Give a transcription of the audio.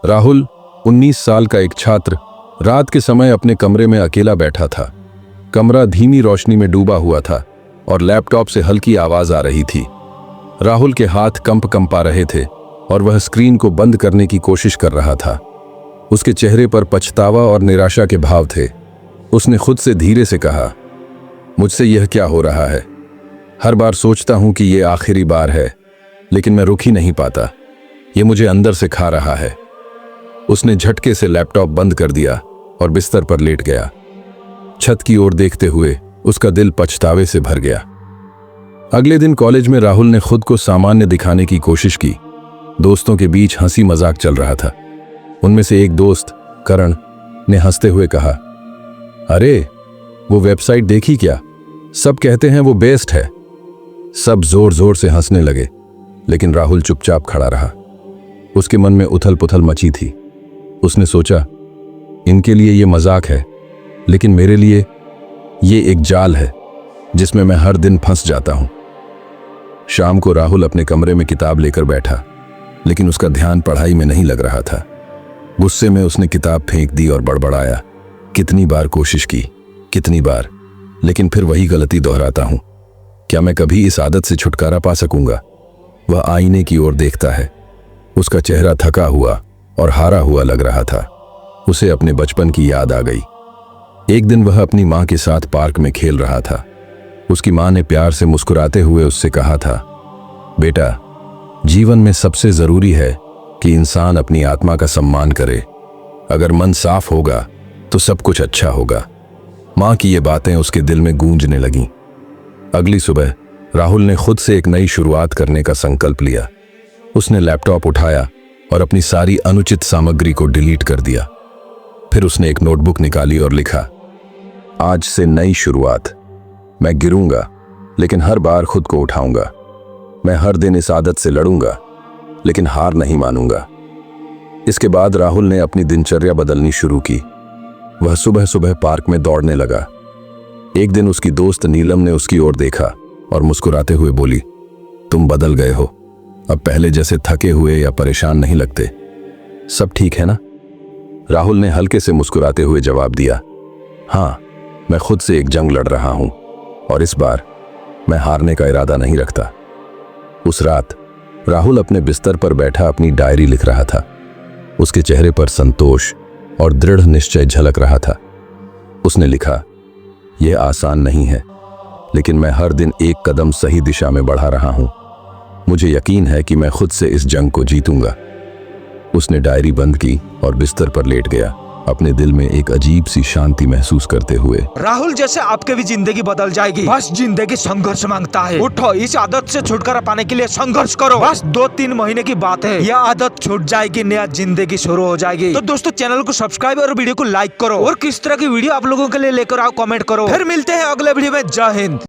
राहुल 19 साल का एक छात्र रात के समय अपने कमरे में अकेला बैठा था। कमरा धीमी रोशनी में डूबा हुआ था और लैपटॉप से हल्की आवाज आ रही थी। राहुल के हाथ कंपा रहे थे और वह स्क्रीन को बंद करने की कोशिश कर रहा था। उसके चेहरे पर पछतावा और निराशा के भाव थे। उसने खुद से धीरे से कहा, मुझसे यह क्या हो रहा है? हर बार सोचता हूं कि यह आखिरी बार है, लेकिन मैं रुक ही नहीं पाता। यह मुझे अंदर से खा रहा है। उसने झटके से लैपटॉप बंद कर दिया और बिस्तर पर लेट गया। छत की ओर देखते हुए उसका दिल पछतावे से भर गया। अगले दिन कॉलेज में राहुल ने खुद को सामान्य दिखाने की कोशिश की। दोस्तों के बीच हंसी मजाक चल रहा था। उनमें से एक दोस्त करण ने हंसते हुए कहा, अरे वो वेबसाइट देखी क्या? सब कहते हैं वो बेस्ट है। सब जोर जोर से हंसने लगे, लेकिन राहुल चुपचाप खड़ा रहा। उसके मन में उथल पुथल मची थी। उसने सोचा, इनके लिए ये मजाक है, लेकिन मेरे लिए ये एक जाल है जिसमें मैं हर दिन फंस जाता हूं। शाम को राहुल अपने कमरे में किताब लेकर बैठा, लेकिन उसका ध्यान पढ़ाई में नहीं लग रहा था। गुस्से में उसने किताब फेंक दी और बड़बड़ाया, कितनी बार कोशिश की, कितनी बार, लेकिन फिर वही गलती दोहराता हूं। क्या मैं कभी इस आदत से छुटकारा पा सकूंगा? वह आईने की ओर देखता है। उसका चेहरा थका हुआ और हारा हुआ लग रहा था। उसे अपने बचपन की याद आ गई। एक दिन वह अपनी मां के साथ पार्क में खेल रहा था। उसकी मां ने प्यार से मुस्कुराते हुए उससे कहा था, बेटा, जीवन में सबसे जरूरी है कि इंसान अपनी आत्मा का सम्मान करे। अगर मन साफ होगा तो सब कुछ अच्छा होगा। मां की ये बातें उसके दिल में गूंजने लगीं। अगली सुबह राहुल ने खुद से एक नई शुरुआत करने का संकल्प लिया। उसने लैपटॉप उठाया और अपनी सारी अनुचित सामग्री को डिलीट कर दिया। फिर उसने एक नोटबुक निकाली और लिखा, आज से नई शुरुआत। मैं गिरूंगा, लेकिन हर बार खुद को उठाऊंगा। मैं हर दिन इस आदत से लड़ूंगा, लेकिन हार नहीं मानूंगा। इसके बाद राहुल ने अपनी दिनचर्या बदलनी शुरू की। वह सुबह सुबह पार्क में दौड़ने लगा। एक दिन उसकी दोस्त नीलम ने उसकी ओर देखा और मुस्कुराते हुए बोली, तुम बदल गए हो। अब पहले जैसे थके हुए या परेशान नहीं लगते। सब ठीक है ना? राहुल ने हल्के से मुस्कुराते हुए जवाब दिया, हाँ, मैं खुद से एक जंग लड़ रहा हूं और इस बार मैं हारने का इरादा नहीं रखता। उस रात राहुल अपने बिस्तर पर बैठा अपनी डायरी लिख रहा था। उसके चेहरे पर संतोष और दृढ़ निश्चय झलक रहा था। उसने लिखा, यह आसान नहीं है, लेकिन मैं हर दिन एक कदम सही दिशा में बढ़ा रहा हूं। मुझे यकीन है कि मैं खुद से इस जंग को जीतूंगा। उसने डायरी बंद की और बिस्तर पर लेट गया, अपने दिल में एक अजीब सी शांति महसूस करते हुए। राहुल, जैसे आपकी भी जिंदगी बदल जाएगी। बस जिंदगी संघर्ष मांगता है। उठो, इस आदत से छुटकारा पाने के लिए संघर्ष करो। बस 2-3 महीने की बात है, यह आदत छूट जाएगी, नया जिंदगी शुरू हो जाएगी। तो दोस्तों, चैनल को सब्सक्राइब और वीडियो को लाइक करो और किस तरह की वीडियो आप लोगों के लिए लेकर आओ कमेंट करो। फिर मिलते हैं अगले वीडियो में। जय हिंद।